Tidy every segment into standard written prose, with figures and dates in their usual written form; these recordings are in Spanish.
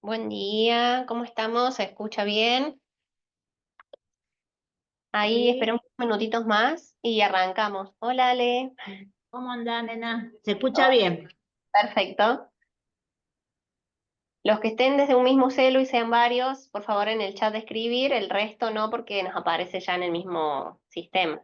Buen día, ¿cómo estamos? ¿Se escucha bien? Ahí Sí, esperamos unos minutitos más y arrancamos. Hola, Ale. ¿cómo andás, nena? ¿Se escucha Oh, bien? perfecto. Los que estén desde un mismo celu y sean varios, por favor en el chat de escribir, el resto no porque nos aparece ya en el mismo sistema.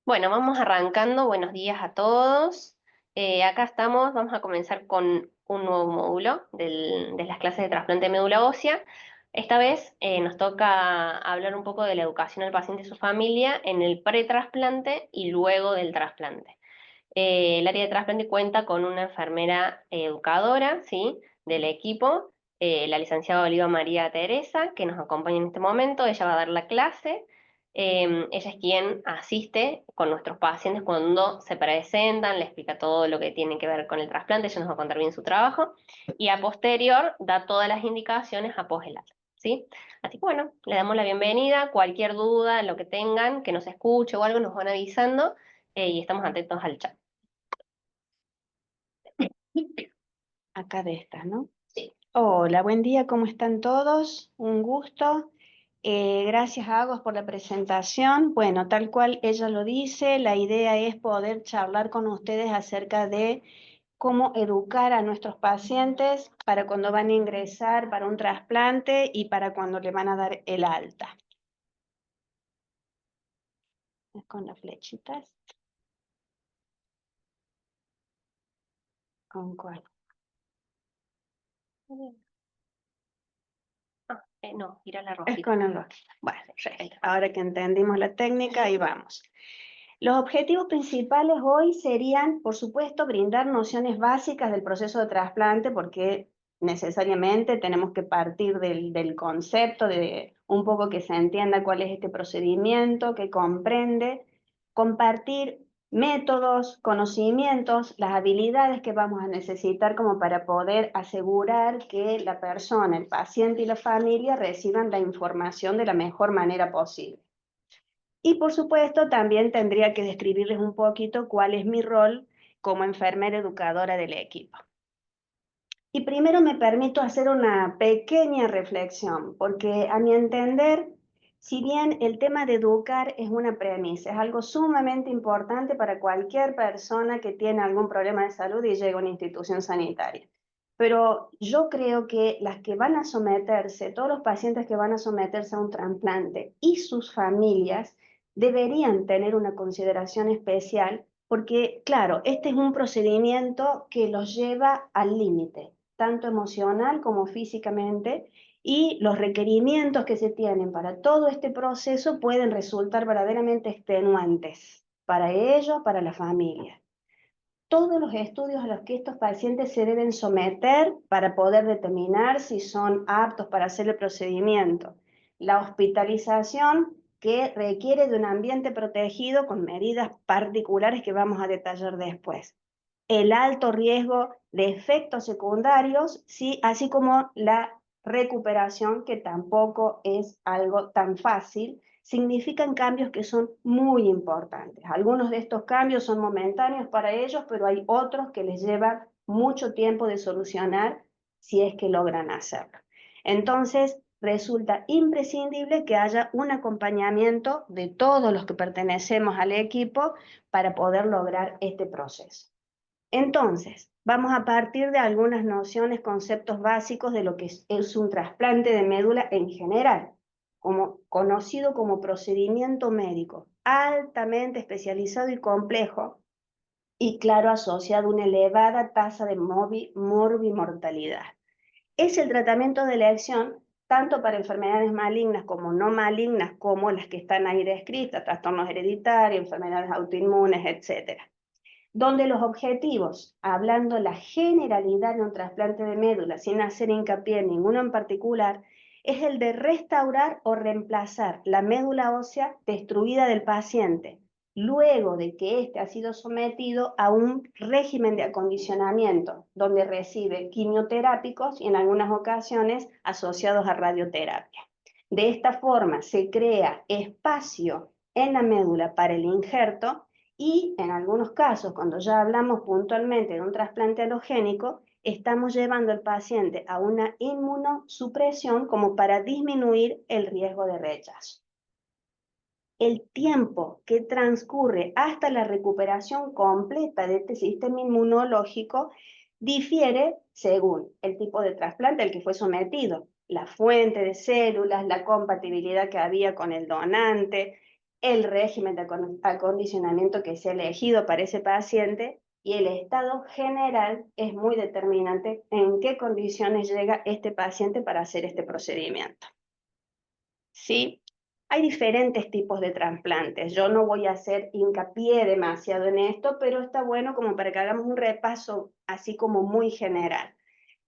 Bueno, vamos arrancando. Buenos días a todos. Acá estamos, vamos a comenzar con un nuevo módulo de las clases de trasplante de médula ósea. Esta vez nos toca hablar un poco de la educación al paciente y su familia en el pretrasplante y luego del trasplante. El área de trasplante cuenta con una enfermera educadora, ¿sí? Del equipo, la licenciada Oliva María Teresa, que nos acompaña en este momento. Ella va a dar la clase. Ella es quien asiste con nuestros pacientes cuando se presentan, le explica todo lo que tiene que ver con el trasplante, ella nos va a contar bien su trabajo, y a posterior da todas las indicaciones a post ¿sí? Así que bueno, le damos la bienvenida. Cualquier duda, lo que tengan, que nos escuche o algo, nos van avisando y estamos atentos al chat. Acá de estas, ¿no? Sí. Hola, buen día, ¿cómo están todos? Un gusto. Gracias a Agos por la presentación. Bueno, tal cual ella lo dice, la idea es poder charlar con ustedes acerca de cómo educar a nuestros pacientes para cuando van a ingresar para un trasplante y para cuando le van a dar el alta. Con las flechitas. ¿Con cuál? No, ir a la Es rosita. con el otro. Bueno, perfecto. Ahora que entendimos la técnica, ahí vamos. Los objetivos principales hoy serían, por supuesto, brindar nociones básicas del proceso de trasplante, porque necesariamente tenemos que partir del concepto, de un poco que se entienda cuál es este procedimiento, que comprende, compartir métodos, conocimientos, las habilidades que vamos a necesitar como para poder asegurar que la persona, el paciente y la familia reciban la información de la mejor manera posible. Y por supuesto, también tendría que describirles un poquito cuál es mi rol como enfermera educadora del equipo. Y primero me permito hacer una pequeña reflexión, porque a mi entender, si bien el tema de educar es una premisa, es algo sumamente importante para cualquier persona que tiene algún problema de salud y llega a una institución sanitaria. Pero yo creo que las que van a someterse, todos los pacientes que van a someterse a un trasplante y sus familias deberían tener una consideración especial porque, claro, este es un procedimiento que los lleva al límite tanto emocional como físicamente, y los requerimientos que se tienen para todo este proceso pueden resultar verdaderamente extenuantes para ellos, para la familia. Todos los estudios a los que estos pacientes se deben someter para poder determinar si son aptos para hacer el procedimiento. La hospitalización que requiere de un ambiente protegido con medidas particulares que vamos a detallar después, el alto riesgo de efectos secundarios, ¿sí? Así como la recuperación, que tampoco es algo tan fácil, significan cambios que son muy importantes. Algunos de estos cambios son momentáneos para ellos, pero hay otros que les llevan mucho tiempo de solucionar si es que logran hacerlo. Entonces, resulta imprescindible que haya un acompañamiento de todos los que pertenecemos al equipo para poder lograr este proceso. Entonces, vamos a partir de algunas nociones, conceptos básicos de lo que es un trasplante de médula en general, conocido como procedimiento médico, altamente especializado y complejo, y claro, asociado a una elevada tasa de morbimortalidad. Es el tratamiento de elección tanto para enfermedades malignas como no malignas, como las que están ahí descritas, trastornos hereditarios, enfermedades autoinmunes, etc., donde los objetivos, hablando la generalidad de un trasplante de médula, sin hacer hincapié en ninguno en particular, es el de restaurar o reemplazar la médula ósea destruida del paciente, luego de que éste ha sido sometido a un régimen de acondicionamiento, donde recibe quimioterápicos y en algunas ocasiones asociados a radioterapia. De esta forma se crea espacio en la médula para el injerto y en algunos casos, cuando ya hablamos puntualmente de un trasplante alogénico, estamos llevando al paciente a una inmunosupresión como para disminuir el riesgo de rechazo. El tiempo que transcurre hasta la recuperación completa de este sistema inmunológico difiere según el tipo de trasplante al que fue sometido, la fuente de células, la compatibilidad que había con el donante, el régimen de acondicionamiento que se ha elegido para ese paciente, y el estado general es muy determinante en qué condiciones llega este paciente para hacer este procedimiento. ¿Sí? Hay diferentes tipos de trasplantes. Yo no voy a hacer hincapié demasiado en esto, pero está bueno como para que hagamos un repaso así como muy general.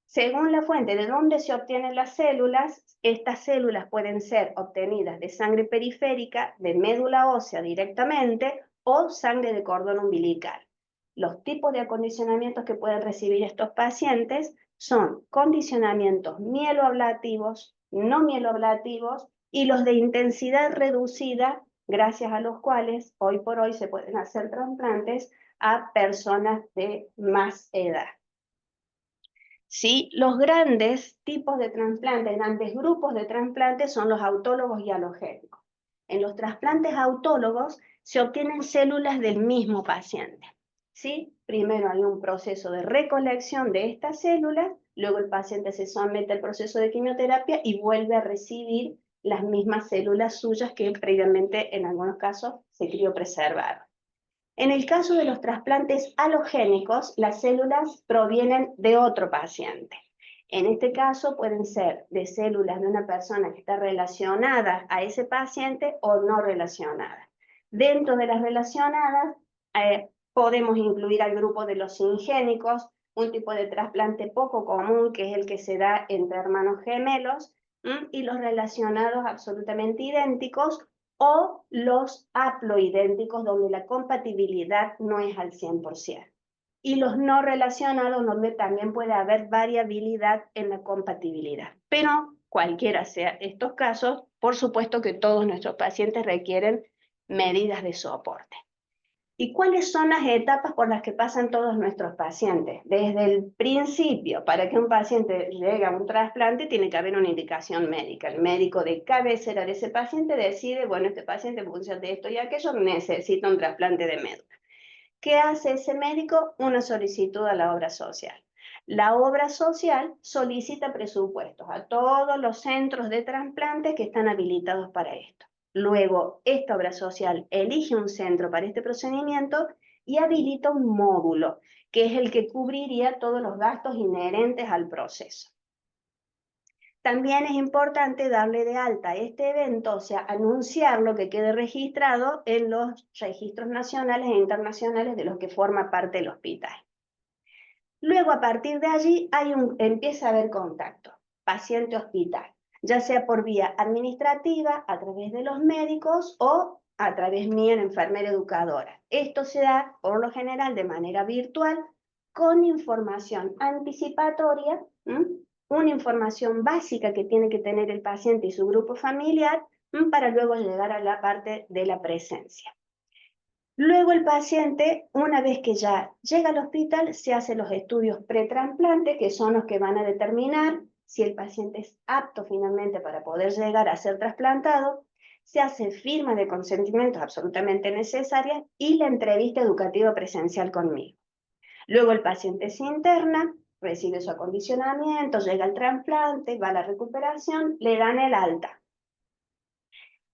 Según la fuente de dónde se obtienen las células, estas células pueden ser obtenidas de sangre periférica, de médula ósea directamente o sangre de cordón umbilical. Los tipos de acondicionamientos que pueden recibir estos pacientes son condicionamientos mieloablativos, no mieloablativos y los de intensidad reducida, gracias a los cuales hoy por hoy se pueden hacer trasplantes a personas de más edad. ¿Sí? Los grandes tipos de trasplantes, grandes grupos de trasplantes son los autólogos y alogénicos. En los trasplantes autólogos se obtienen células del mismo paciente. ¿Sí? Primero hay un proceso de recolección de estas células, luego el paciente se somete al proceso de quimioterapia y vuelve a recibir las mismas células suyas que previamente en algunos casos se criopreservaron. En el caso de los trasplantes alogénicos, las células provienen de otro paciente. En este caso pueden ser de células de una persona que está relacionada a ese paciente o no relacionada. Dentro de las relacionadas podemos incluir al grupo de los singénicos, un tipo de trasplante poco común que es el que se da entre hermanos gemelos, y los relacionados absolutamente idénticos, o los haploidénticos, donde la compatibilidad no es al 100%. Y los no relacionados, donde también puede haber variabilidad en la compatibilidad. Pero cualquiera sea estos casos, por supuesto que todos nuestros pacientes requieren medidas de soporte. ¿Y cuáles son las etapas por las que pasan todos nuestros pacientes? Desde el principio, para que un paciente llegue a un trasplante, tiene que haber una indicación médica. El médico de cabecera de ese paciente decide, bueno, este paciente en función de esto y aquello necesita un trasplante de médula. ¿Qué hace ese médico? Una solicitud a la obra social. La obra social solicita presupuestos a todos los centros de trasplantes que están habilitados para esto. Luego, esta obra social elige un centro para este procedimiento y habilita un módulo, que es el que cubriría todos los gastos inherentes al proceso. También es importante darle de alta a este evento, o sea, anunciarlo, que quede registrado en los registros nacionales e internacionales de los que forma parte el hospital. Luego, a partir de allí, empieza a haber contacto, paciente-hospital, ya sea por vía administrativa, a través de los médicos o a través mía, en enfermera educadora. Esto se da, por lo general, de manera virtual, con información anticipatoria, una información básica que tiene que tener el paciente y su grupo familiar, para luego llegar a la parte de la presencia. Luego el paciente, una vez que ya llega al hospital, se hacen los estudios pretrasplantes, que son los que van a determinar si el paciente es apto finalmente para poder llegar a ser trasplantado. Se hace firma de consentimientos absolutamente necesarias y la entrevista educativa presencial conmigo. Luego el paciente se interna, recibe su acondicionamiento, llega al trasplante, va a la recuperación, le dan el alta.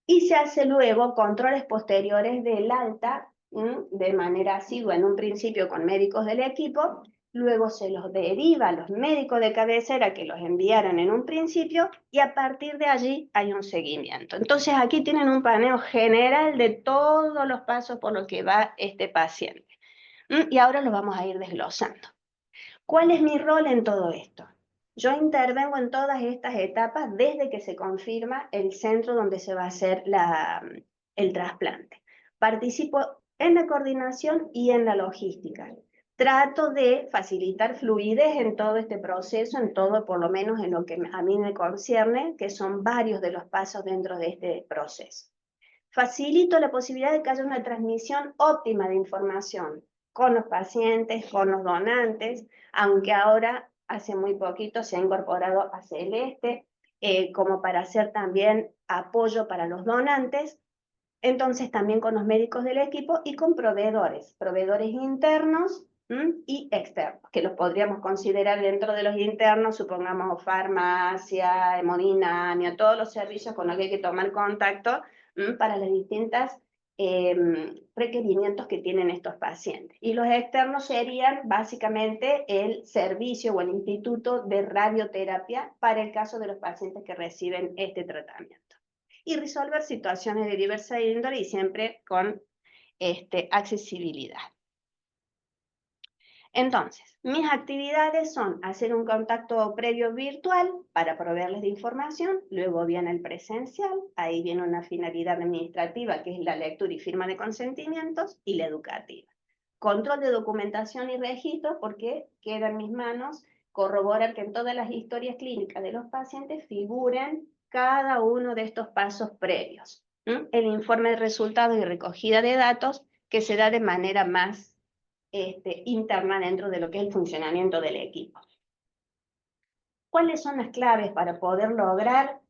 Y se hace luego controles posteriores del alta, de manera asidua en un principio con médicos del equipo, luego se los deriva a los médicos de cabecera que los enviaron en un principio y a partir de allí hay un seguimiento. Entonces aquí tienen un paneo general de todos los pasos por los que va este paciente. Y ahora los vamos a ir desglosando. ¿Cuál es mi rol en todo esto? Yo intervengo en todas estas etapas desde que se confirma el centro donde se va a hacer el trasplante. Participo en la coordinación y en la logística. Trato de facilitar fluidez en todo este proceso, en todo, por lo menos en lo que a mí me concierne, que son varios de los pasos dentro de este proceso. Facilito la posibilidad de que haya una transmisión óptima de información con los pacientes, con los donantes, aunque ahora hace muy poquito se ha incorporado a Celeste como para hacer también apoyo para los donantes, entonces también con los médicos del equipo y con proveedores internos y externos, que los podríamos considerar dentro de los internos, supongamos farmacia, hemodinamia, todos los servicios con los que hay que tomar contacto para las distintas requerimientos que tienen estos pacientes. Y los externos serían básicamente el servicio o el instituto de radioterapia para el caso de los pacientes que reciben este tratamiento. Y resolver situaciones de diversa índole y siempre con accesibilidad. Entonces, mis actividades son hacer un contacto previo virtual para proveerles de información, luego viene el presencial, ahí viene una finalidad administrativa que es la lectura y firma de consentimientos, y la educativa. Control de documentación y registro, porque queda en mis manos corroborar que en todas las historias clínicas de los pacientes figuren cada uno de estos pasos previos. El informe de resultados y recogida de datos que se da de manera más interna dentro de lo que es el funcionamiento del equipo. ¿Cuáles son las claves para poder lograr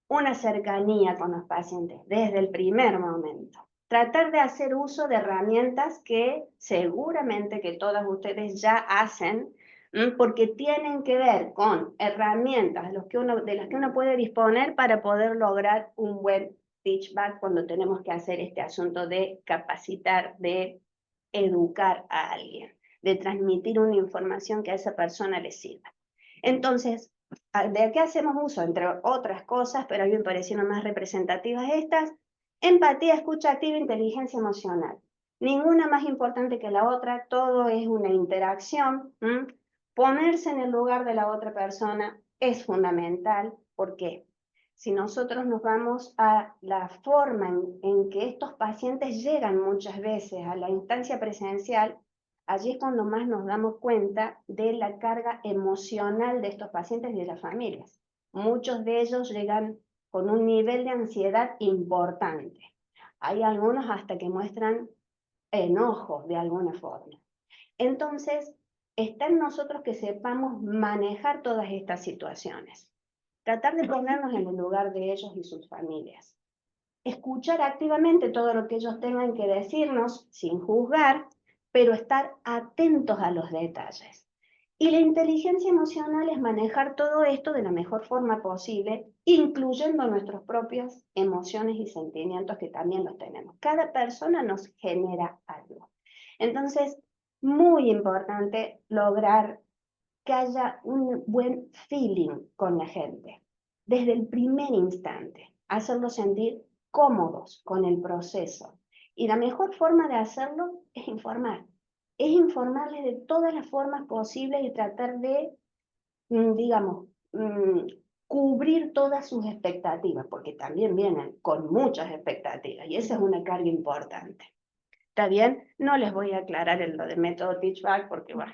una cercanía con los pacientes desde el primer momento? Tratar de hacer uso de herramientas que seguramente que todas ustedes ya hacen, porque tienen que ver con herramientas de las que uno puede disponer para poder lograr un buen feedback cuando tenemos que hacer este asunto de capacitar, de educar a alguien, de transmitir una información que a esa persona le sirva. Entonces, ¿de qué hacemos uso? Entre otras cosas, pero a mí me parecieron más representativas estas: empatía, escucha activa, inteligencia emocional. Ninguna más importante que la otra, todo es una interacción. Ponerse en el lugar de la otra persona es fundamental. ¿Por qué? si nosotros nos vamos a la forma en que estos pacientes llegan muchas veces a la instancia presencial, allí es cuando más nos damos cuenta de la carga emocional de estos pacientes y de las familias. Muchos de ellos llegan con un nivel de ansiedad importante. Hay algunos hasta que muestran enojo de alguna forma. Entonces, está en nosotros que sepamos manejar todas estas situaciones. Tratar de ponernos en el lugar de ellos y sus familias. Escuchar activamente todo lo que ellos tengan que decirnos sin juzgar, pero estar atentos a los detalles. Y la inteligencia emocional es manejar todo esto de la mejor forma posible, incluyendo nuestras propias emociones y sentimientos que también los tenemos. Cada persona nos genera algo. Entonces, muy importante lograr que haya un buen feeling con la gente. Desde el primer instante, hacerlos sentir cómodos con el proceso. Y la mejor forma de hacerlo es informar. Es informarles de todas las formas posibles y tratar de, digamos, cubrir todas sus expectativas, porque también vienen con muchas expectativas y esa es una carga importante. ¿Está bien? No les voy a aclarar lo del método Teach Back porque, bueno,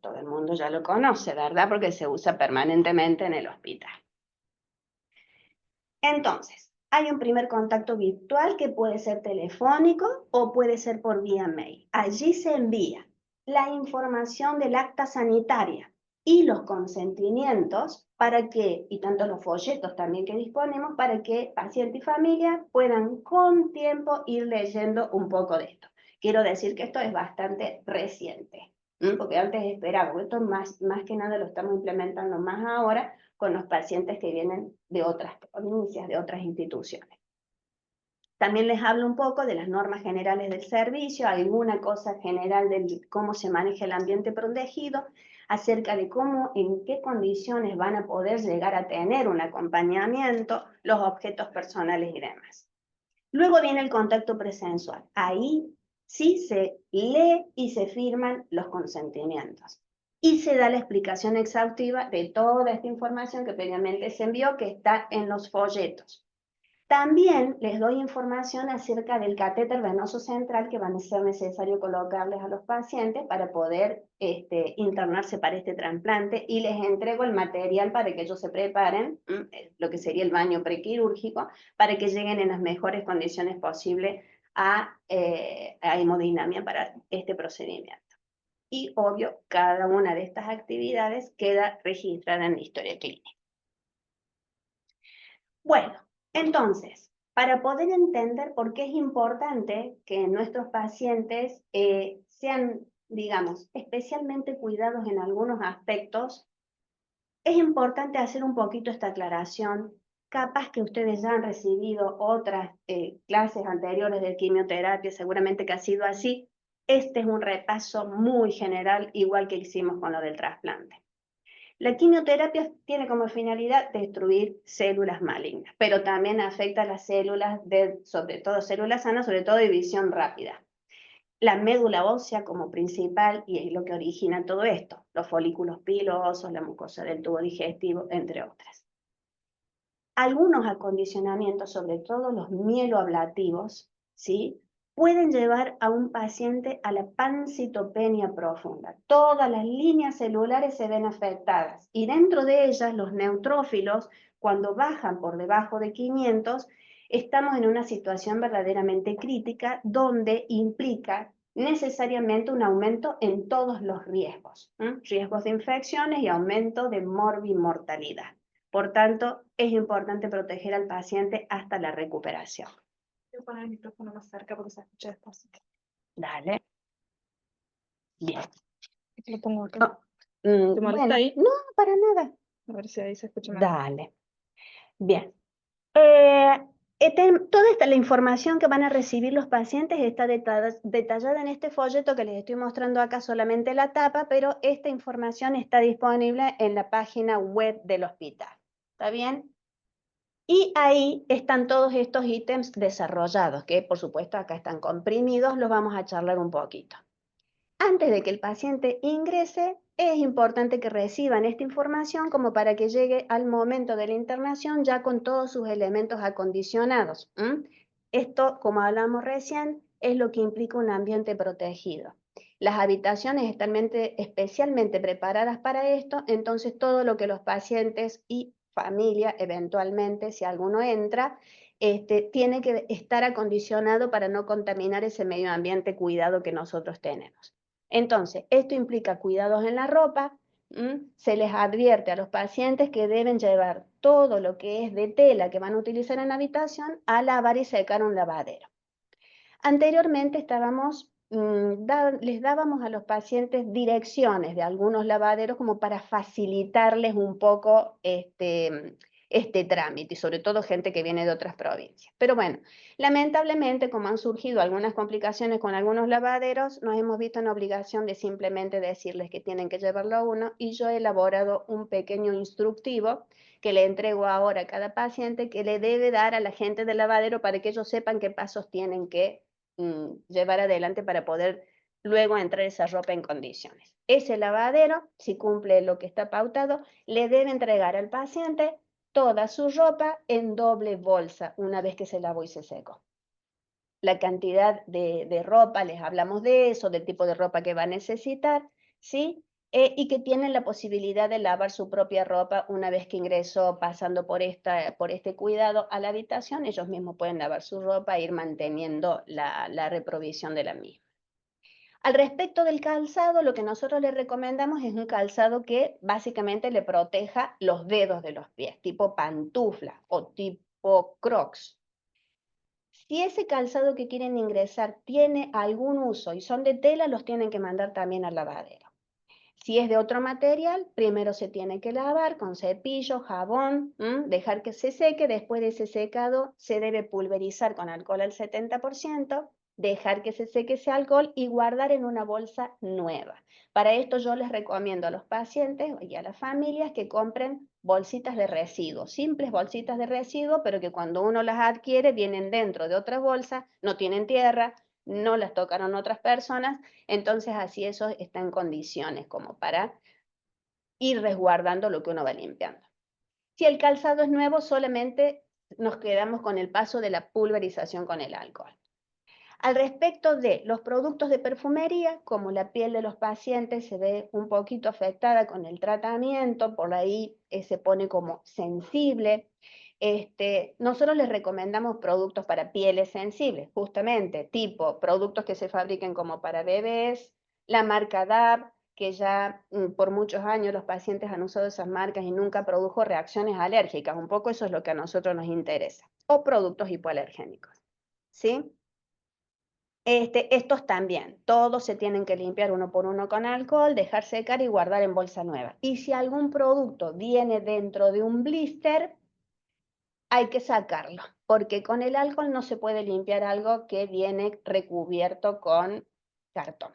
todo el mundo ya lo conoce, ¿verdad? Porque se usa permanentemente en el hospital. Entonces, hay un primer contacto virtual que puede ser telefónico o puede ser por vía mail. Allí se envía la información del acta sanitaria y los consentimientos para que, y tanto los folletos también que disponemos, para que paciente y familia puedan con tiempo ir leyendo un poco de esto. Quiero decir que esto es bastante reciente, porque antes esperaba, esto más que nada lo estamos implementando más ahora, con los pacientes que vienen de otras provincias, de otras instituciones. También les hablo un poco de las normas generales del servicio, alguna cosa general de cómo se maneja el ambiente protegido, acerca de cómo, en qué condiciones van a poder llegar a tener un acompañamiento, los objetos personales y demás. Luego viene el contacto presencial. Ahí sí se lee y se firman los consentimientos. Y se da la explicación exhaustiva de toda esta información que previamente se envió, que está en los folletos. También les doy información acerca del catéter venoso central que va a ser necesario colocarles a los pacientes para poder internarse para este trasplante y les entrego el material para que ellos se preparen, lo que sería el baño prequirúrgico, para que lleguen en las mejores condiciones posibles a hemodinamia para este procedimiento. Y obvio, cada una de estas actividades queda registrada en la historia clínica. Bueno, entonces, para poder entender por qué es importante que nuestros pacientes sean, digamos, especialmente cuidados en algunos aspectos, es importante hacer un poquito esta aclaración. Capaz que ustedes ya han recibido otras clases anteriores de quimioterapia, seguramente que ha sido así. Este es un repaso muy general, igual que hicimos con lo del trasplante. La quimioterapia tiene como finalidad destruir células malignas, pero también afecta a las células, sobre todo células sanas, sobre todo de división rápida. La médula ósea como principal y es lo que origina todo esto, los folículos pilosos, la mucosa del tubo digestivo, entre otras. Algunos acondicionamientos, sobre todo los mieloablativos, ¿sí?, pueden llevar a un paciente a la pancitopenia profunda. Todas las líneas celulares se ven afectadas y dentro de ellas los neutrófilos, cuando bajan por debajo de 500, estamos en una situación verdaderamente crítica donde implica necesariamente un aumento en todos los riesgos, riesgos de infecciones y aumento de morbimortalidad. Por tanto, es importante proteger al paciente hasta la recuperación. Voy a poner el micrófono más cerca porque se escucha despacio. Dale. Bien. Lo pongo acá. ¿Te molesta Bueno, ahí? no, para nada. A ver si ahí se escucha más. Dale. Bien. Toda la información que van a recibir los pacientes está detallada en este folleto que les estoy mostrando acá, solamente la tapa, pero esta información está disponible en la página web del hospital. ¿Está bien? Y ahí están todos estos ítems desarrollados, que por supuesto acá están comprimidos, los vamos a charlar un poquito. Antes de que el paciente ingrese, es importante que reciban esta información como para que llegue al momento de la internación ya con todos sus elementos acondicionados. Esto, como hablamos recién, es lo que implica un ambiente protegido. Las habitaciones están especialmente preparadas para esto, entonces todo lo que los pacientes y familia, eventualmente, si alguno entra, tiene que estar acondicionado para no contaminar ese medio ambiente cuidado que nosotros tenemos. Entonces, esto implica cuidados en la ropa. Se les advierte a los pacientes que deben llevar todo lo que es de tela que van a utilizar en la habitación a lavar y secar un lavadero. Anteriormente les dábamos a los pacientes direcciones de algunos lavaderos como para facilitarles un poco este trámite, y sobre todo gente que viene de otras provincias. Pero bueno, lamentablemente, como han surgido algunas complicaciones con algunos lavaderos, nos hemos visto en obligación de simplemente decirles que tienen que llevarlo a uno, y yo he elaborado un pequeño instructivo que le entrego ahora a cada paciente, que le debe dar a la gente del lavadero para que ellos sepan qué pasos tienen que llevar adelante para poder luego entrar esa ropa en condiciones. Ese lavadero, si cumple lo que está pautado, le debe entregar al paciente toda su ropa en doble bolsa una vez que se lavó y se secó. La cantidad de ropa, les hablamos de eso, del tipo de ropa que va a necesitar, ¿sí? Y que tienen la posibilidad de lavar su propia ropa una vez que ingresó pasando por este cuidado a la habitación. Ellos mismos pueden lavar su ropa e ir manteniendo la reprovisión de la misma. Al respecto del calzado, lo que nosotros les recomendamos es un calzado que básicamente le proteja los dedos de los pies, tipo pantufla o tipo crocs. Si ese calzado que quieren ingresar tiene algún uso y son de tela, los tienen que mandar también al lavadero. Si es de otro material, primero se tiene que lavar con cepillo, jabón, dejar que se seque. Después de ese secado se debe pulverizar con alcohol al 70%, dejar que se seque ese alcohol y guardar en una bolsa nueva. Para esto yo les recomiendo a los pacientes y a las familias que compren bolsitas de residuos, simples bolsitas de residuos, pero que cuando uno las adquiere vienen dentro de otras bolsas, no tienen tierra, no las tocaron otras personas, entonces así eso está en condiciones como para ir resguardando lo que uno va limpiando. Si el calzado es nuevo, solamente nos quedamos con el paso de la pulverización con el alcohol. Al respecto de los productos de perfumería, como la piel de los pacientes se ve un poquito afectada con el tratamiento, por ahí se pone como sensible, nosotros les recomendamos productos para pieles sensibles, justamente, tipo productos que se fabriquen como para bebés, la marca DAB, que ya por muchos años los pacientes han usado esas marcas y nunca produjo reacciones alérgicas, un poco eso es lo que a nosotros nos interesa, o productos hipoalergénicos, ¿sí? Estos también, todos se tienen que limpiar uno por uno con alcohol, dejar secar y guardar en bolsa nueva. Y si algún producto viene dentro de un blister, hay que sacarlo, porque con el alcohol no se puede limpiar algo que viene recubierto con cartón.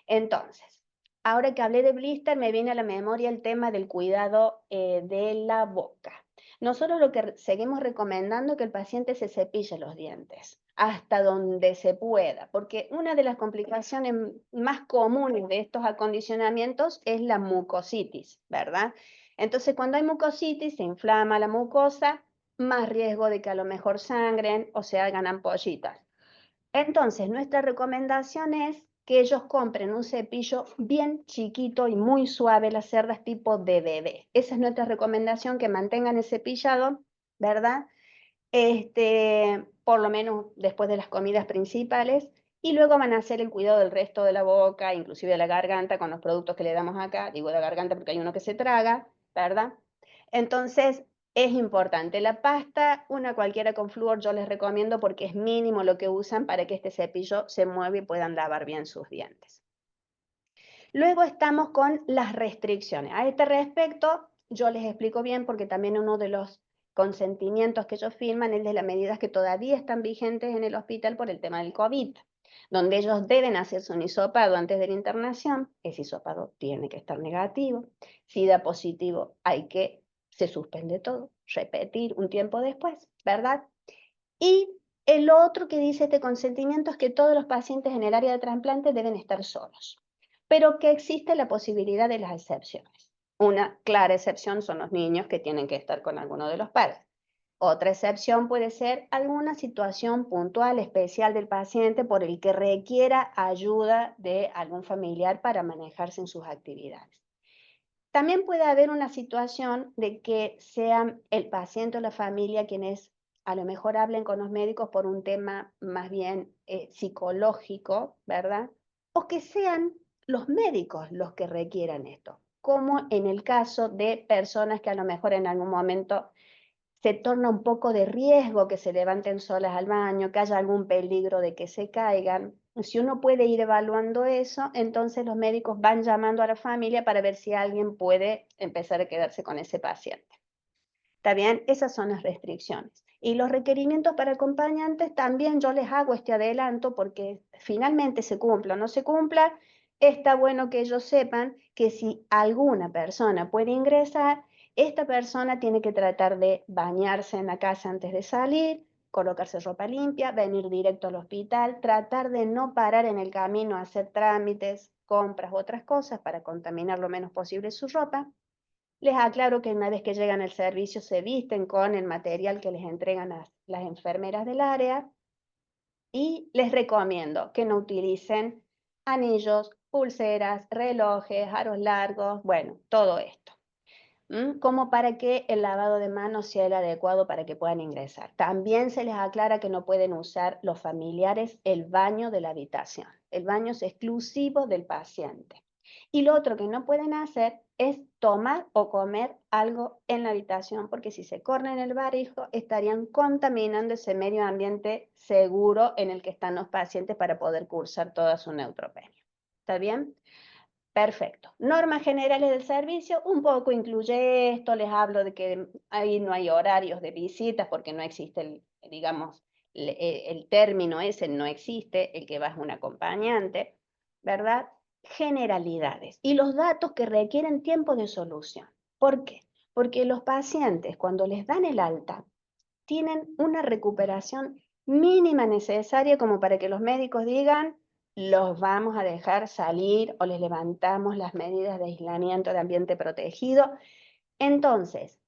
Entonces, ahora que hablé de blister, me viene a la memoria el tema del cuidado de la boca. Nosotros lo que seguimos recomendando es que el paciente se cepille los dientes hasta donde se pueda, porque una de las complicaciones más comunes de estos acondicionamientos es la mucositis, ¿verdad? Entonces, cuando hay mucositis, se inflama la mucosa, más riesgo de que a lo mejor sangren o se hagan ampollitas. Entonces, nuestra recomendación es que ellos compren un cepillo bien chiquito y muy suave, las cerdas tipo de bebé. Esa es nuestra recomendación, que mantengan el cepillado, ¿verdad? Por lo menos después de las comidas principales, y luego van a hacer el cuidado del resto de la boca, inclusive de la garganta, con los productos que le damos acá. Digo de garganta porque hay uno que se traga, ¿verdad? Entonces, es importante. La pasta, una cualquiera con flúor, yo les recomiendo porque es mínimo lo que usan para que este cepillo se mueva y puedan lavar bien sus dientes. Luego estamos con las restricciones. A este respecto, yo les explico bien porque también uno de los consentimientos que ellos firman es de las medidas que todavía están vigentes en el hospital por el tema del COVID, donde ellos deben hacerse un hisopado antes de la internación. Ese hisopado tiene que estar negativo. Si da positivo, se suspende todo, repetir un tiempo después, ¿verdad? Y el otro que dice este consentimiento es que todos los pacientes en el área de trasplante deben estar solos. pero que existe la posibilidad de las excepciones. Una clara excepción son los niños que tienen que estar con alguno de los padres. Otra excepción puede ser alguna situación puntual, especial del paciente por el que requiera ayuda de algún familiar para manejarse en sus actividades. También puede haber una situación de que sea el paciente o la familia quienes a lo mejor hablen con los médicos por un tema más bien psicológico, ¿verdad? O que sean los médicos los que requieran esto, como en el caso de personas que a lo mejor en algún momento se torna un poco de riesgo que se levanten solas al baño, que haya algún peligro de que se caigan. Si uno puede ir evaluando eso, entonces los médicos van llamando a la familia para ver si alguien puede empezar a quedarse con ese paciente. ¿Está bien? Esas son las restricciones. Y los requerimientos para acompañantes también yo les hago este adelanto porque finalmente se cumpla o no se cumpla, está bueno que ellos sepan que si alguna persona puede ingresar, esta persona tiene que tratar de bañarse en la casa antes de salir, colocarse ropa limpia, venir directo al hospital, tratar de no parar en el camino a hacer trámites, compras u otras cosas para contaminar lo menos posible su ropa. Les aclaro que una vez que llegan al servicio se visten con el material que les entregan las enfermeras del área y les recomiendo que no utilicen anillos, pulseras, relojes, aros largos, bueno, todo esto. Como para que el lavado de manos sea el adecuado para que puedan ingresar. También se les aclara que no pueden usar los familiares el baño de la habitación. El baño es exclusivo del paciente. Y lo otro que no pueden hacer es tomar o comer algo en la habitación, porque si se corren el barbijo estarían contaminando ese medio ambiente seguro en el que están los pacientes para poder cursar toda su neutropenia. ¿Está bien? Perfecto. Normas generales del servicio, un poco incluye esto, les hablo de que ahí no hay horarios de visitas porque no existe, digamos, el término ese no existe, el que va es un acompañante, ¿verdad? Generalidades y los datos que requieren tiempo de solución. ¿Por qué? Porque los pacientes cuando les dan el alta tienen una recuperación mínima necesaria como para que los médicos digan los vamos a dejar salir o les levantamos las medidas de aislamiento de ambiente protegido. Entonces,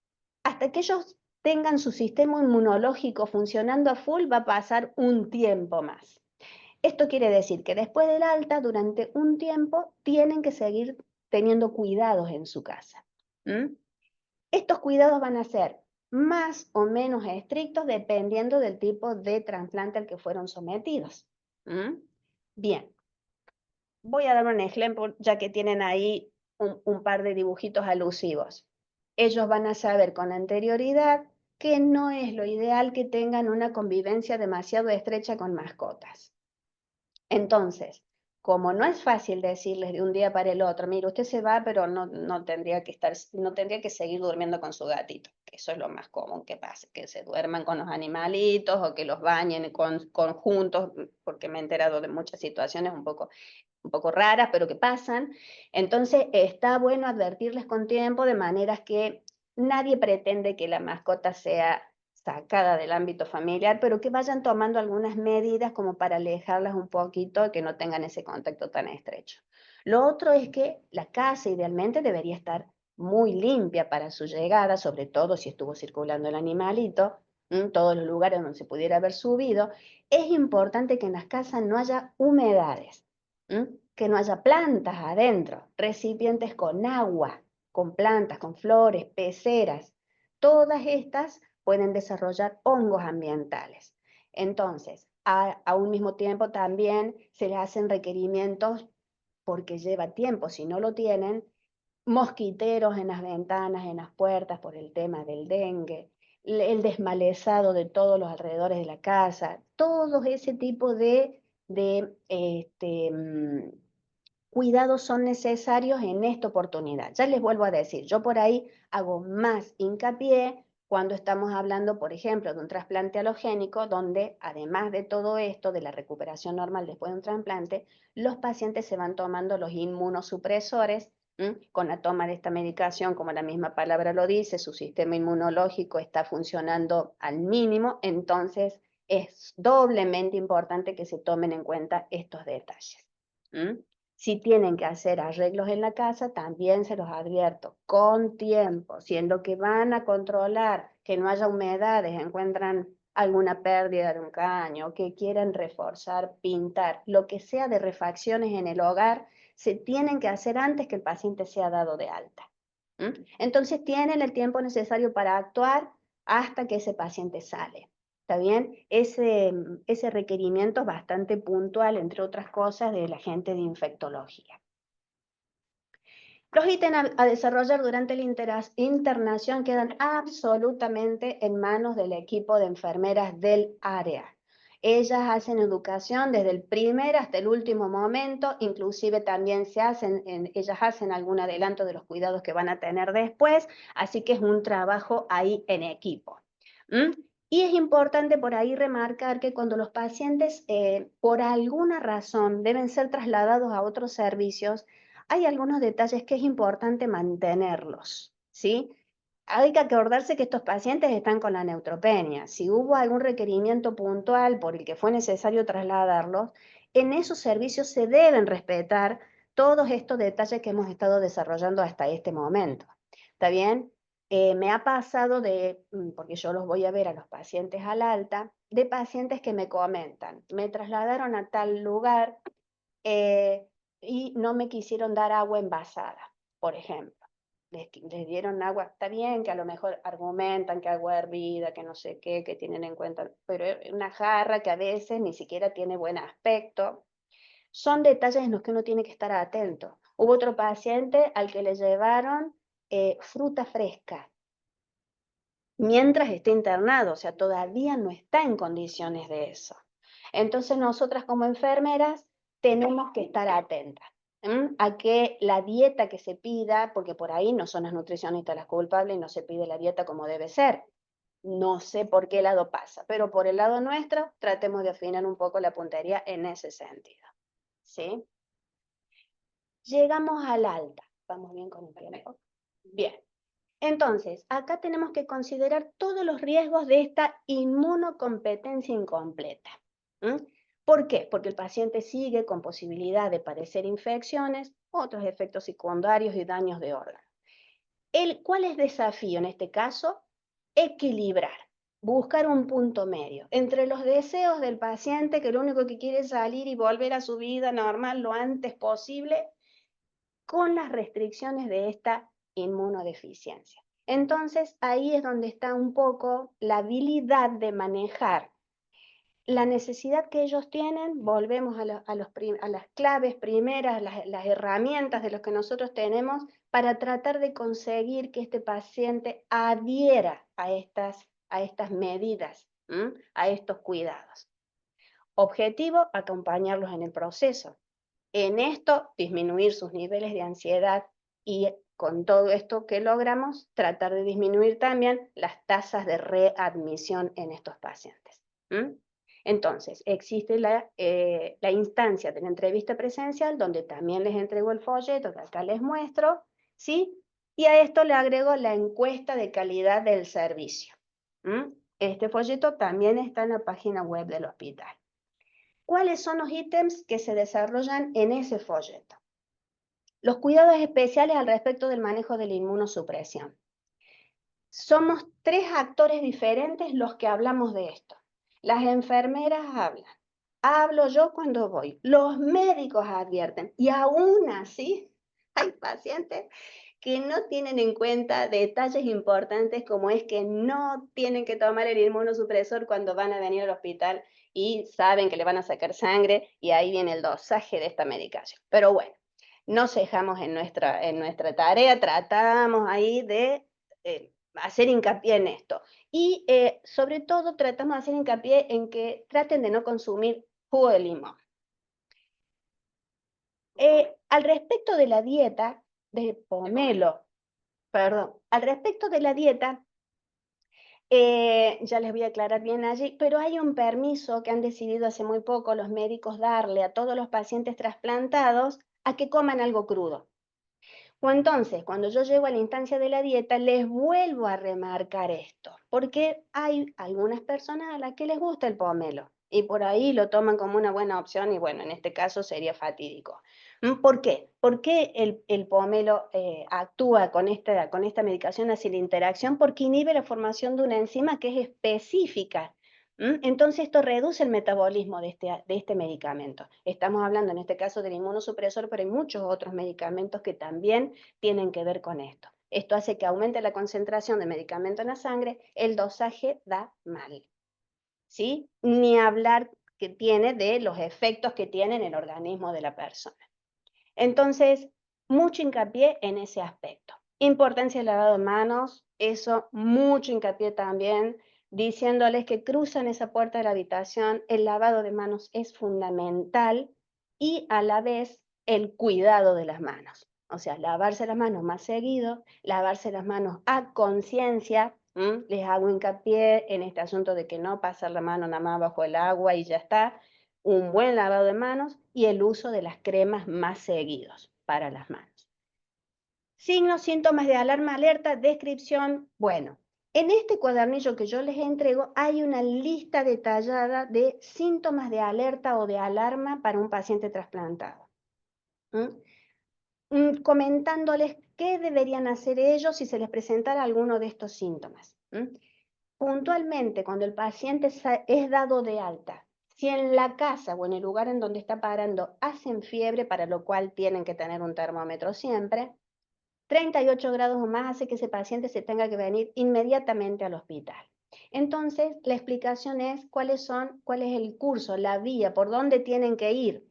hasta que ellos tengan su sistema inmunológico funcionando a full, va a pasar un tiempo más. Esto quiere decir que después del alta, durante un tiempo, tienen que seguir teniendo cuidados en su casa. Estos cuidados van a ser más o menos estrictos dependiendo del tipo de trasplante al que fueron sometidos. Bien, voy a dar un ejemplo ya que tienen ahí un par de dibujitos alusivos. Ellos van a saber con anterioridad que no es lo ideal que tengan una convivencia demasiado estrecha con mascotas. Entonces, como no es fácil decirles de un día para el otro, mire, usted se va, pero no tendría que seguir durmiendo con su gatito, que eso es lo más común que pase, que se duerman con los animalitos o que los bañen conjuntos, porque me he enterado de muchas situaciones un poco raras, pero que pasan. Entonces, está bueno advertirles con tiempo de maneras que nadie pretende que la mascota sea sacada del ámbito familiar, pero que vayan tomando algunas medidas como para alejarlas un poquito y que no tengan ese contacto tan estrecho. Lo otro es que la casa idealmente debería estar muy limpia para su llegada, sobre todo si estuvo circulando el animalito, todos los lugares donde se pudiera haber subido. Es importante que en las casas no haya humedades, que no haya plantas adentro, recipientes con agua, con plantas, con flores, peceras. Todas estas pueden desarrollar hongos ambientales. Entonces, a un mismo tiempo también se les hacen requerimientos porque lleva tiempo, si no lo tienen, mosquiteros en las ventanas, en las puertas por el tema del dengue, el desmalezado de todos los alrededores de la casa, todo ese tipo de cuidados son necesarios en esta oportunidad. Ya les vuelvo a decir, yo por ahí hago más hincapié cuando estamos hablando, por ejemplo, de un trasplante halogénico, donde además de todo esto, de la recuperación normal después de un trasplante, los pacientes se van tomando los inmunosupresores. Con la toma de esta medicación, como la misma palabra lo dice, su sistema inmunológico está funcionando al mínimo, entonces es doblemente importante que se tomen en cuenta estos detalles. Si tienen que hacer arreglos en la casa, también se los advierto, con tiempo, siendo que van a controlar que no haya humedades, encuentran alguna pérdida de un caño, que quieran reforzar, pintar, lo que sea de refacciones en el hogar, se tienen que hacer antes que el paciente sea dado de alta. Entonces tienen el tiempo necesario para actuar hasta que ese paciente sale. ¿Está bien? Ese requerimiento es bastante puntual, entre otras cosas, de la gente de infectología. Los ítems a desarrollar durante la internación quedan absolutamente en manos del equipo de enfermeras del área. Ellas hacen educación desde el primer hasta el último momento, inclusive también ellas hacen algún adelanto de los cuidados que van a tener después, así que es un trabajo ahí en equipo. Y es importante por ahí remarcar que cuando los pacientes por alguna razón deben ser trasladados a otros servicios, hay algunos detalles que es importante mantenerlos, ¿sí? Hay que acordarse que estos pacientes están con la neutropenia. Si hubo algún requerimiento puntual por el que fue necesario trasladarlos, en esos servicios se deben respetar todos estos detalles que hemos estado desarrollando hasta este momento. ¿Está bien? Me ha pasado porque yo los voy a ver a los pacientes al alta, de pacientes que me comentan, me trasladaron a tal lugar y no me quisieron dar agua envasada, por ejemplo. Les dieron agua, está bien que a lo mejor argumentan que agua hervida, que no sé qué, que tienen en cuenta, pero es una jarra que a veces ni siquiera tiene buen aspecto. Son detalles en los que uno tiene que estar atento. Hubo otro paciente al que le llevaron fruta fresca, mientras está internado, o sea, todavía no está en condiciones de eso. Entonces nosotras como enfermeras tenemos que estar atentas a que la dieta que se pida, porque por ahí no son las nutricionistas las culpables y no se pide la dieta como debe ser. No sé por qué lado pasa, pero por el lado nuestro tratemos de afinar un poco la puntería en ese sentido. ¿Sí? Llegamos al alta. ¿Vamos bien con el tiempo? Bien. Entonces, acá tenemos que considerar todos los riesgos de esta inmunocompetencia incompleta. ¿Por qué? Porque el paciente sigue con posibilidad de padecer infecciones, otros efectos secundarios y daños de órganos. ¿Cuál es el desafío en este caso? Equilibrar, buscar un punto medio entre los deseos del paciente, que lo único que quiere es salir y volver a su vida normal lo antes posible, con las restricciones de esta inmunodeficiencia. Entonces, ahí es donde está un poco la habilidad de manejar la necesidad que ellos tienen. Volvemos a las claves primeras, las herramientas de los que nosotros tenemos para tratar de conseguir que este paciente adhiera a estas medidas, a estos cuidados. Objetivo, acompañarlos en el proceso. En esto, disminuir sus niveles de ansiedad y con todo esto que logramos, tratar de disminuir también las tasas de readmisión en estos pacientes. Entonces, existe la instancia de la entrevista presencial, donde también les entrego el folleto que acá les muestro, ¿sí? Y a esto le agrego la encuesta de calidad del servicio. Este folleto también está en la página web del hospital. ¿Cuáles son los ítems que se desarrollan en ese folleto? Los cuidados especiales al respecto del manejo de la inmunosupresión. Somos 3 actores diferentes los que hablamos de esto. Las enfermeras hablan, hablo yo cuando voy, los médicos advierten, y aún así hay pacientes que no tienen en cuenta detalles importantes como es que no tienen que tomar el inmunosupresor cuando van a venir al hospital y saben que le van a sacar sangre y ahí viene el dosaje de esta medicación. Pero bueno, nos dejamos en nuestra tarea, tratamos ahí de hacer hincapié en esto. Y sobre todo tratamos de hacer hincapié en que traten de no consumir jugo de limón. Al respecto de la dieta, al respecto de la dieta, ya les voy a aclarar bien allí, pero hay un permiso que han decidido hace muy poco los médicos darle a todos los pacientes trasplantados a que coman algo crudo. O entonces, cuando yo llego a la instancia de la dieta, les vuelvo a remarcar esto, porque hay algunas personas a las que les gusta el pomelo y por ahí lo toman como una buena opción y bueno, en este caso sería fatídico. ¿Por qué? ¿Por qué el pomelo actúa con esta medicación hacia la interacción? Porque inhibe la formación de una enzima que es específica. Entonces esto reduce el metabolismo de este medicamento. Estamos hablando en este caso del inmunosupresor, pero hay muchos otros medicamentos que también tienen que ver con esto. Esto hace que aumente la concentración de medicamento en la sangre, el dosaje da mal, ¿sí? Ni hablar que tiene de los efectos que tiene en el organismo de la persona. Entonces, mucho hincapié en ese aspecto. Importancia del lavado de manos, eso, mucho hincapié también, diciéndoles que cruzan esa puerta de la habitación, el lavado de manos es fundamental y a la vez el cuidado de las manos. O sea, lavarse las manos más seguido, lavarse las manos a conciencia. Les hago hincapié en este asunto de que no pasar la mano nada más bajo el agua y ya está, un buen lavado de manos y el uso de las cremas más seguidos para las manos. Signos, síntomas de alarma, alerta, descripción. Bueno, en este cuadernillo que yo les entrego hay una lista detallada de síntomas de alerta o de alarma para un paciente trasplantado. Comentándoles qué deberían hacer ellos si se les presentara alguno de estos síntomas. Puntualmente, cuando el paciente es dado de alta, si en la casa o en el lugar en donde está parando hacen fiebre, para lo cual tienen que tener un termómetro siempre, 38 grados o más hace que ese paciente se tenga que venir inmediatamente al hospital. Entonces, la explicación es cuál es el curso, la vía, por dónde tienen que ir,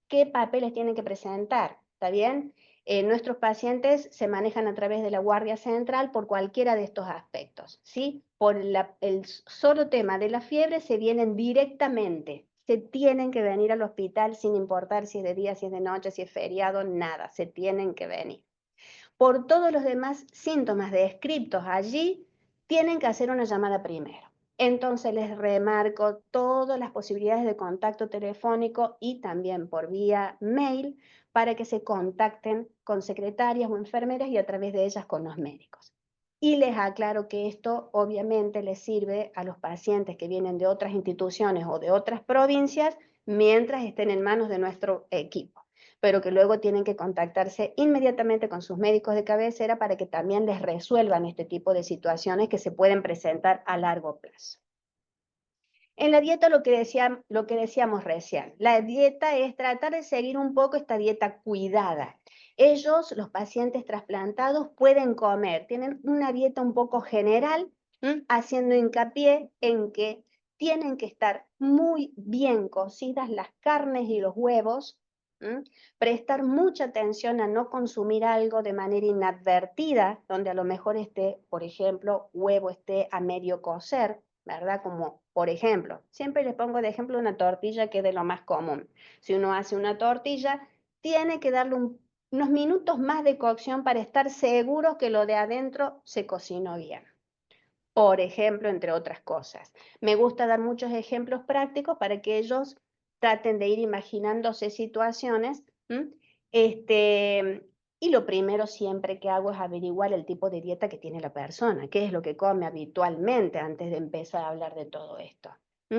qué papeles tienen que presentar, ¿está bien? Nuestros pacientes se manejan a través de la Guardia Central por cualquiera de estos aspectos, ¿sí? Por el solo tema de la fiebre se vienen directamente, se tienen que venir al hospital sin importar si es de día, si es de noche, si es feriado, nada, se tienen que venir. Por todos los demás síntomas descritos allí, tienen que hacer una llamada primero. Entonces les remarco todas las posibilidades de contacto telefónico y también por vía mail para que se contacten con secretarias o enfermeras y a través de ellas con los médicos. Y les aclaro que esto obviamente les sirve a los pacientes que vienen de otras instituciones o de otras provincias mientras estén en manos de nuestro equipo, pero que luego tienen que contactarse inmediatamente con sus médicos de cabecera para que también les resuelvan este tipo de situaciones que se pueden presentar a largo plazo. En la dieta lo que decíamos recién, la dieta es tratar de seguir un poco esta dieta cuidada. Ellos, los pacientes trasplantados, pueden comer, tienen una dieta un poco general, haciendo hincapié en que tienen que estar muy bien cocidas las carnes y los huevos, prestar mucha atención a no consumir algo de manera inadvertida, donde a lo mejor esté, por ejemplo, huevo esté a medio cocer, ¿verdad? Como, por ejemplo, siempre les pongo de ejemplo una tortilla que es de lo más común. Si uno hace una tortilla, tiene que darle unos minutos más de cocción para estar seguros que lo de adentro se cocinó bien. Por ejemplo, entre otras cosas. Me gusta dar muchos ejemplos prácticos para que ellos traten de ir imaginándose situaciones. Y lo primero siempre que hago es averiguar el tipo de dieta que tiene la persona, qué es lo que come habitualmente antes de empezar a hablar de todo esto.